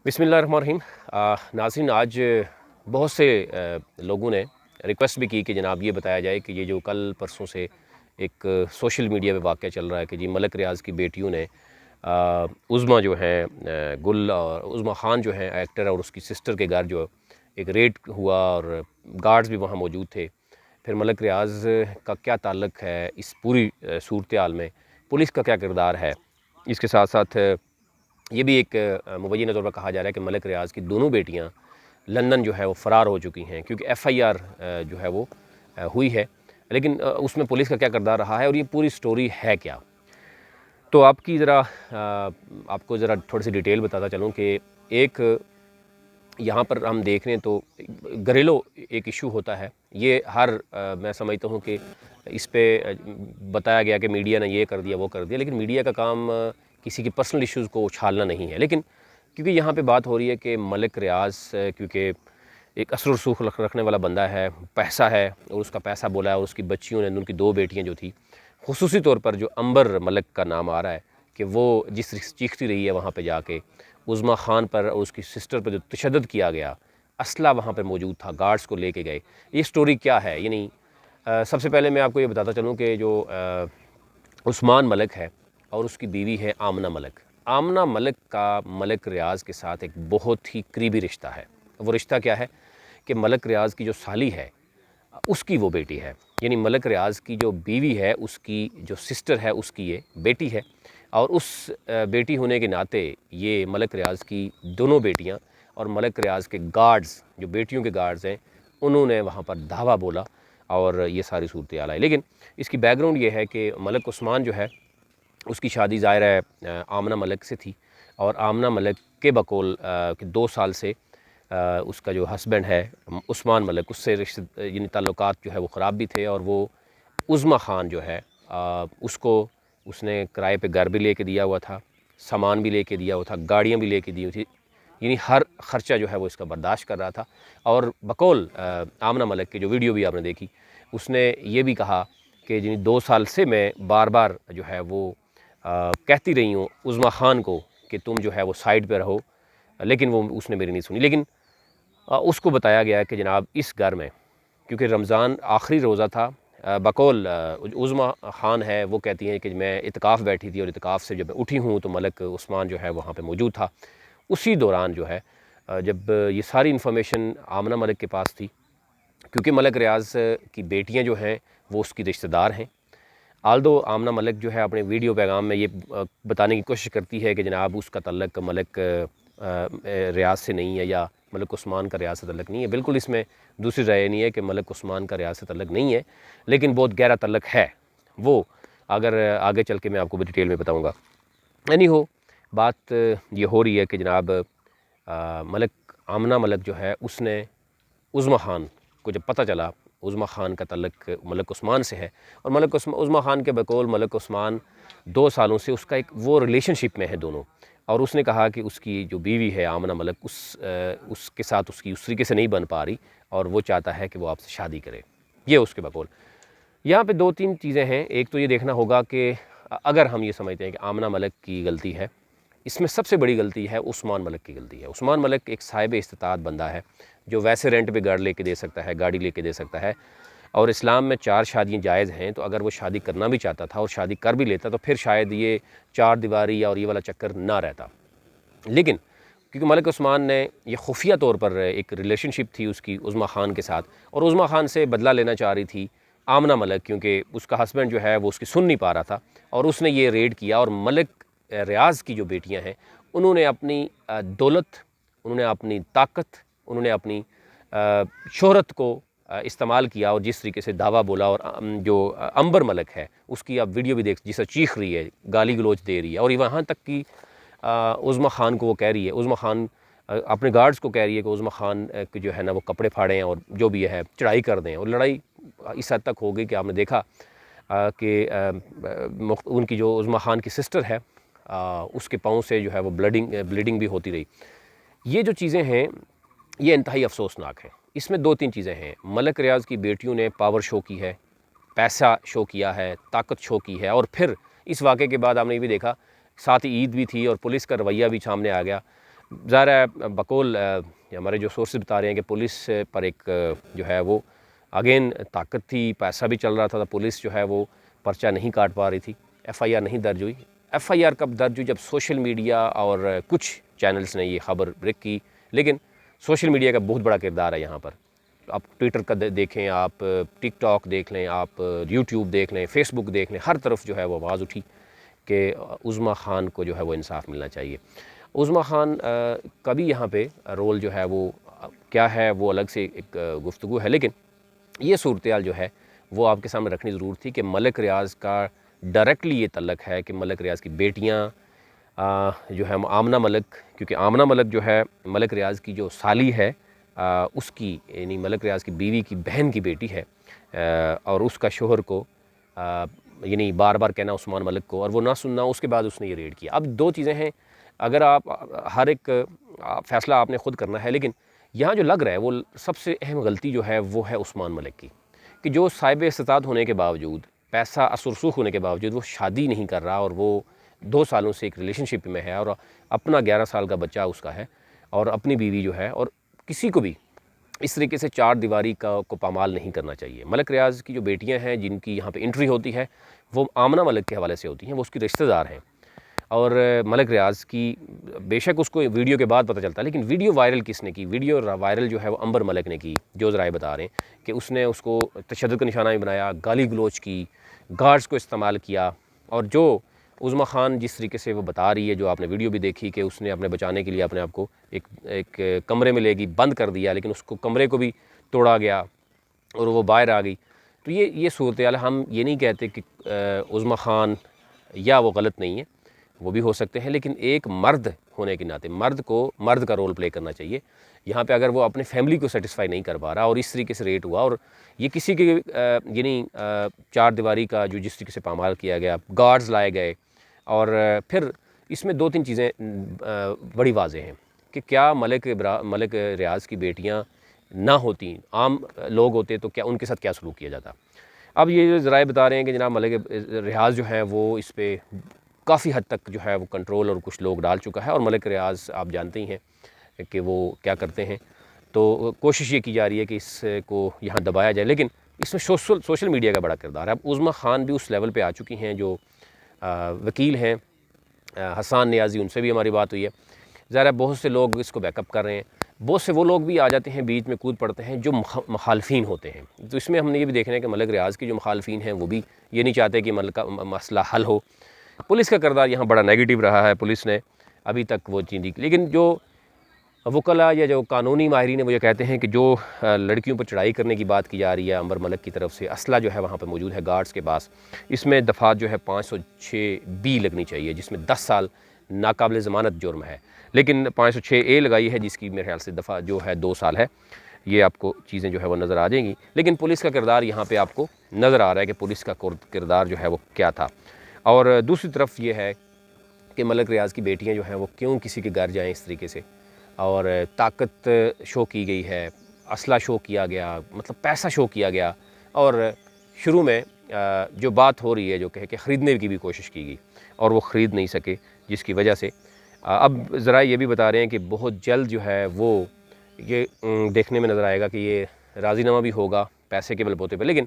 बिस्मिल्लाहिर्रहमानिर्रहीम। नाज़रीन, आज बहुत से लोगों ने रिक्वेस्ट भी की कि जनाब ये बताया जाए कि ये जो कल परसों से एक सोशल मीडिया पे वाक़या चल रहा है कि जी मलक रियाज़ की बेटियों ने उज़्मा जो है गुल और उज़्मा ख़ान जो है एक्टर और उसकी सिस्टर के घर जो एक रेड हुआ और गार्ड्स भी वहाँ मौजूद थे। फिर मलक रियाज़ का क्या ताल्लुक़ है इस पूरी सूरत हाल में, पुलिस का क्या किरदार है, इसके साथ साथ ये भी एक मुबैना तौर पर कहा जा रहा है कि मलक रियाज़ की दोनों बेटियां लंदन जो है वो फ़रार हो चुकी हैं क्योंकि एफ़आईआर जो है वो हुई है, लेकिन उसमें पुलिस का क्या किरदार रहा है और ये पूरी स्टोरी है क्या। तो आपको ज़रा थोड़ी सी डिटेल बताता चलूँ कि एक यहाँ पर हम देख रहे हैं तो घरेलू एक इशू होता है। ये मैं समझता हूँ कि इस पे बताया गया कि मीडिया ने ये कर दिया वो कर दिया, लेकिन मीडिया का काम किसी के पर्सनल इश्यूज़ को उछालना नहीं है। लेकिन क्योंकि यहाँ पे बात हो रही है कि मलिक रियाज़ क्योंकि एक असर रसूख रखने वाला बंदा है, पैसा है और उसका पैसा बोला है और उसकी बच्चियों ने, उनकी दो बेटियाँ जो थी, खुसूसी तौर पर जो अंबर मलिक का नाम आ रहा है कि वो जिस चीखती रही है वहाँ पे जाके उज़्मा ख़ान पर और उसकी सिस्टर पर जो तशद्दुद किया गया, असला वहाँ पर मौजूद था, गार्ड्स को लेके गए। ये स्टोरी क्या है? यानी सबसे पहले मैं आपको ये बताता चलूँ कि जो उस्मान मलिक है और उसकी बीवी है आमना मलिक। आमना मलिक का मलिक रियाज़ के साथ एक बहुत ही करीबी रिश्ता है। वो रिश्ता क्या है कि मलिक रियाज़ की जो साली है उसकी वो बेटी है, यानी मलिक रियाज़ की जो बीवी है उसकी जो सिस्टर है उसकी ये बेटी है। और उस बेटी होने के नाते ये मलिक रियाज़ की दोनों बेटियां और मलिक रियाज़ के गार्ड्स, जो बेटियों के गार्ड्स हैं, उन्होंने वहाँ पर धावा बोला और ये सारी सूरत हाल आई। लेकिन इसकी बैकग्राउंड ये है कि मलिक उस्मान जो है उसकी शादी ज़ाहिर है आमना मलिक से थी और आमना मलिक के बकौल कि 2 साल से उसका जो हस्बैंड है उस्मान मलिक, उससे रिश्ते यानी ताल्लुकात जो है वो ख़राब भी थे और वो उज़्मा ख़ान जो है उसको उसने किराए पे घर भी लेके दिया हुआ था, सामान भी लेके दिया हुआ था, गाड़ियाँ भी लेके दी हुई थी, यानी हर ख़र्चा जो है वो इसका बर्दाश्त कर रहा था। और बकौल आमना मलिक की जो वीडियो भी आपने देखी, उसने ये भी कहा कि जिन 2 साल से मैं बार बार जो है वो कहती रही हूँ उज़्मा ख़ान को कि तुम जो है वो साइड पे रहो, लेकिन वो उसने मेरी नहीं सुनी। लेकिन उसको बताया गया कि जनाब इस घर में क्योंकि रमज़ान आखिरी रोज़ा था, बकौल उज़्मा ख़ान है वो कहती हैं कि मैं इत्काफ़ बैठी थी और इत्काफ़ से जब मैं उठी हूँ तो मलिक उस्मान जो है वहाँ पे मौजूद था। उसी दौरान जो है जब ये सारी इन्फॉर्मेशन आमना मलिक के पास थी, क्योंकि मलिक रियाज़ की बेटियाँ जो हैं वो उसकी रिश्तेदार हैं। आल्दो आमना मलिक जो है अपने वीडियो पैगाम में ये बताने की कोशिश करती है कि जनाब उसका तल्लक मलिक रियाज़ से नहीं है या मलिक उस्मान का रियाज़ से तल्लक नहीं है। बिल्कुल इसमें दूसरी राय नहीं है कि मलिक उस्मान का रियाज़ से तल्लक नहीं है, लेकिन बहुत गहरा तल्लक है। वो अगर आगे चल के मैं आपको डिटेल में बताऊँगा। एनी हो, बात ये हो रही है कि जनाब मलिक आमना मलिक जो है उसने उज़्मा ख़ान को जब पता चला उज़्मा ख़ान का तल्लक मलिक उस्मान से है और उज़्मा ख़ान के बकौल मलिक उस्मान 2 सालों से उसका एक वो रिलेशनशिप में है दोनों, और उसने कहा कि उसकी जो बीवी है आमना मलिक उसके साथ उसकी उस तरीके से नहीं बन पा रही और वो चाहता है कि वो आपसे शादी करे। ये उसके बकौल। यहाँ पे 2-3 चीज़ें हैं। एक तो ये देखना होगा कि अगर हम ये समझते हैं कि आमना मलिक की गलती है, इसमें सबसे बड़ी गलती है उस्मान मलिक की गलती है। उस्मान मलिक एक साहिब इस्तिताअत बंदा है जो वैसे रेंट पे घर लेके दे सकता है, गाड़ी लेके दे सकता है, और इस्लाम में 4 शादियाँ जायज़ हैं। तो अगर वो शादी करना भी चाहता था और शादी कर भी लेता तो फिर शायद ये 4 दीवारी और ये वाला चक्कर ना रहता। लेकिन क्योंकि मलिक उस्मान ने ये खुफिया तौर पर एक रिलेशनशिप थी उसकी उज़्मा ख़ान के साथ और उज़्मा ख़ान से बदला लेना चाह रही थी आमना मलिक, क्योंकि उसका हस्बैंड जो है वो उसकी सुन नहीं पा रहा था और उसने ये रेड किया। और मलिक रियाज़ की जो बेटियां हैं उन्होंने अपनी दौलत, उन्होंने अपनी ताकत, उन्होंने अपनी शोहरत को इस्तेमाल किया और जिस तरीके से दावा बोला। और जो अंबर मलिक है उसकी आप वीडियो भी देख, जिसे चीख रही है, गाली गलोच दे रही है, और वहाँ तक कि उज़्मा ख़ान को वो कह रही है, उज़्मा ख़ान अपने गार्ड्स को कह रही है कि उज़्मा ख़ान के जो है ना वो कपड़े फाड़ें और जो भी है चढ़ाई कर दें। और लड़ाई इस हद तक हो गई कि आपने देखा कि उनकी जो उज़्मा ख़ान की सिस्टर है उसके पाँव से जो है वो ब्लीडिंग भी होती रही। ये जो चीज़ें हैं ये इंतहाई अफसोसनाक हैं। इसमें 2-3 चीज़ें हैं। मलिक रियाज़ की बेटियों ने पावर शो की है, पैसा शो किया है, ताकत शो की है, और फिर इस वाक़े के बाद आपने ये भी देखा, साथ ही ईद भी थी और पुलिस का रवैया भी सामने आ गया। ظاہر ہے بقول ہمارے جو سورسز بتا رہے ہیں کہ پولیس پر ایک جو ہے وہ اگین طاقت تھی، پیسہ بھی چل رہا تھا، پولیس جو ہے وہ پرچہ نہیں کاٹ پا رہی تھی، ایف آئی آر نہیں درج ہوئی۔ ایف آئی آر کب درج ہوئی؟ جب سوشل میڈیا اور کچھ چینلز نے یہ خبر بریک کی، لیکن سوشل میڈیا کا بہت بڑا کردار ہے یہاں پر۔ آپ ٹویٹر کا دیکھیں، آپ ٹک ٹاک دیکھ لیں، آپ یوٹیوب دیکھ لیں، فیس بک دیکھ لیں، ہر طرف جو ہے وہ آواز اٹھی کہ عظمیٰ خان کو جو ہے وہ انصاف ملنا چاہیے۔ عظمیٰ خان کا بھی یہاں پہ رول جو ہے وہ کیا ہے وہ الگ سے ایک گفتگو ہے، لیکن یہ صورتحال جو ہے وہ آپ کے سامنے رکھنی ضرور تھی کہ ملک ریاض کا ڈائریکٹلی یہ تعلق ہے کہ ملک ریاض کی بیٹیاں جو ہے آمنہ ملک، کیونکہ آمنہ ملک جو ہے ملک ریاض کی جو سالی ہے، اس کی یعنی ملک ریاض کی بیوی کی بہن کی بیٹی ہے، اور اس کا شوہر کو یعنی بار بار کہنا عثمان ملک کو، اور وہ نہ سننا، اس کے بعد اس نے یہ ریڈ کیا۔ اب دو چیزیں ہیں، اگر آپ ہر ایک فیصلہ آپ نے خود کرنا ہے، لیکن یہاں جو لگ رہا ہے وہ سب سے اہم غلطی جو ہے وہ ہے عثمان ملک کی، کہ جو صاحب استطاعت ہونے کے باوجود، پیسہ اثر ہونے کے باوجود وہ شادی نہیں کر رہا، اور وہ 2 سالوں سے ایک ریلیشن شپ میں ہے، اور اپنا 11 سال کا بچہ اس کا ہے، اور اپنی بیوی جو ہے، اور کسی کو بھی اس طریقے سے چار دیواری کو پامال نہیں کرنا چاہیے۔ ملک ریاض کی جو بیٹیاں ہیں جن کی یہاں پہ انٹری ہوتی ہے وہ آمنہ ملک کے حوالے سے ہوتی ہیں، وہ اس کی رشتہ دار ہیں، اور ملک ریاض کی بے شک اس کو ویڈیو کے بعد پتہ چلتا ہے، لیکن ویڈیو وائرل کس نے کی؟ ویڈیو وائرل جو ہے وہ عنبر ملک نے کی، جو ذرائع بتا رہے ہیں کہ اس نے اس کو تشدد کا نشانہ بھی بنایا، گالی گلوچ کی، گارڈز کو استعمال کیا، اور جو عظمیٰ خان جس طریقے سے وہ بتا رہی ہے، جو آپ نے ویڈیو بھی دیکھی کہ اس نے اپنے بچانے کے لیے اپنے آپ کو ایک کمرے میں لے گئی، بند کر دیا، لیکن اس کو کمرے کو بھی توڑا گیا اور وہ باہر آ گئی۔ تو یہ صورتحال، ہم یہ نہیں کہتے کہ عظمیٰ خان یا وہ غلط نہیں ہے، وہ بھی ہو سکتے ہیں، لیکن ایک مرد ہونے کے ناطے مرد کو مرد کا رول پلے کرنا چاہیے۔ یہاں پہ اگر وہ اپنے فیملی کو سیٹسفائی نہیں کر پا رہا اور اس طریقے سے ریٹ ہوا، اور یہ کسی کے یعنی چار دیواری کا جو جس طریقے سے پامال کیا گیا، گارڈز لائے گئے، اور پھر اس میں 2-3 چیزیں بڑی واضح ہیں کہ کیا ملک ریاض کی بیٹیاں نہ ہوتی، عام لوگ ہوتے تو کیا ان کے ساتھ کیا سلوک کیا جاتا؟ اب یہ جو ذرائع بتا رہے ہیں کہ جناب ملک ریاض جو ہے وہ اس پہ کافی حد تک جو ہے وہ کنٹرول اور کچھ لوگ ڈال چکا ہے، اور ملک ریاض آپ جانتے ہی ہیں کہ وہ کیا کرتے ہیں، تو کوشش یہ کی جا رہی ہے کہ اس کو یہاں دبایا جائے، لیکن اس میں سوشل میڈیا کا بڑا کردار ہے۔ اب عظمیٰ خان بھی اس لیول پہ آ چکی ہیں، جو وکیل ہیں حسان نیازی، ان سے بھی ہماری بات ہوئی ہے، ظاہر ہے بہت سے لوگ اس کو بیک اپ کر رہے ہیں، بہت سے وہ لوگ بھی آ جاتے ہیں بیچ میں کود پڑتے ہیں جو مخالفین ہوتے ہیں، تو اس میں ہم نے یہ بھی دیکھنا ہے کہ ملک ریاض کی جو مخالفین ہیں وہ بھی یہ نہیں چاہتے کہ مسئلہ حل ہو۔ پولیس کا کردار یہاں بڑا نیگیٹو رہا ہے، پولیس نے ابھی تک وہ چیز، لیکن جو وکلاء یا جو قانونی ماہرین ہیں وہ یہ کہتے ہیں کہ جو لڑکیوں پر چڑھائی کرنے کی بات کی جا رہی ہے عنبر ملک کی طرف سے، اسلحہ جو ہے وہاں پہ موجود ہے گارڈز کے پاس، اس میں دفعات جو ہے 506B لگنی چاہیے، جس میں 10 سال ناقابل ضمانت جرم ہے، لیکن 506A لگائی ہے جس کی میرے خیال سے دفعہ جو ہے 2 سال ہے۔ یہ آپ کو چیزیں جو ہے وہ نظر آ جائیں گی، لیکن پولیس کا کردار یہاں پہ آپ کو نظر آ رہا ہے کہ پولیس کا کردار جو ہے وہ کیا تھا۔ اور دوسری طرف یہ ہے کہ ملک ریاض کی بیٹیاں جو ہیں وہ کیوں کسی کے گھر جائیں اس طریقے سے، اور طاقت شو کی گئی ہے، اسلحہ شو کیا گیا، مطلب پیسہ شو کیا گیا، اور شروع میں جو بات ہو رہی ہے جو کہ خریدنے کی بھی کوشش کی گئی اور وہ خرید نہیں سکے، جس کی وجہ سے اب ذرائع یہ بھی بتا رہے ہیں کہ بہت جلد جو ہے وہ یہ دیکھنے میں نظر آئے گا کہ یہ راضی نامہ بھی ہوگا پیسے کے بل بوتے پہ، لیکن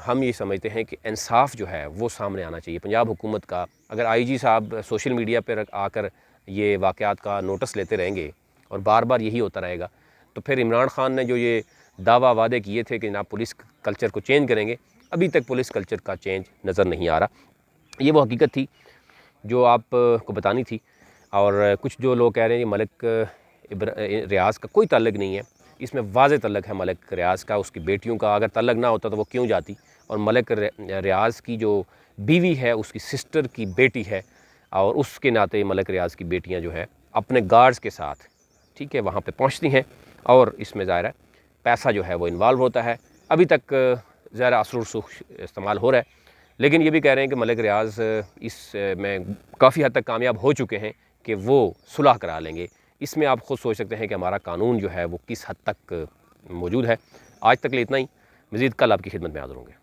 ہم یہ سمجھتے ہیں کہ انصاف جو ہے وہ سامنے آنا چاہیے۔ پنجاب حکومت کا اگر آئی جی صاحب سوشل میڈیا پر آ کر یہ واقعات کا نوٹس لیتے رہیں گے اور بار بار یہی ہوتا رہے گا، تو پھر عمران خان نے جو یہ دعویٰ وعدے کیے تھے کہ جناب پولیس کلچر کو چینج کریں گے، ابھی تک پولیس کلچر کا چینج نظر نہیں آ رہا۔ یہ وہ حقیقت تھی جو آپ کو بتانی تھی، اور کچھ جو لوگ کہہ رہے ہیں کہ ملک ریاض کا کوئی تعلق نہیں ہے، اس میں واضح تعلق ہے ملک ریاض کا، اس کی بیٹیوں کا۔ اگر تعلق نہ ہوتا تو وہ کیوں جاتی؟ اور ملک ریاض کی جو بیوی ہے اس کی سسٹر کی بیٹی ہے، اور اس کے ناطے ملک ریاض کی بیٹیاں جو ہے اپنے گارڈز کے ساتھ ٹھیک ہے وہاں پہ پہنچتی ہیں، اور اس میں ظاہر ہے پیسہ جو ہے وہ انوالو ہوتا ہے۔ ابھی تک ظاہر اثر و رسوخ استعمال ہو رہا ہے، لیکن یہ بھی کہہ رہے ہیں کہ ملک ریاض اس میں کافی حد تک کامیاب ہو چکے ہیں کہ وہ صلح کرا لیں گے۔ اس میں آپ خود سوچ سکتے ہیں کہ ہمارا قانون جو ہے وہ کس حد تک موجود ہے۔ آج تک لیے اتنا ہی، مزید کل آپ کی خدمت میں حاضر ہوں گے۔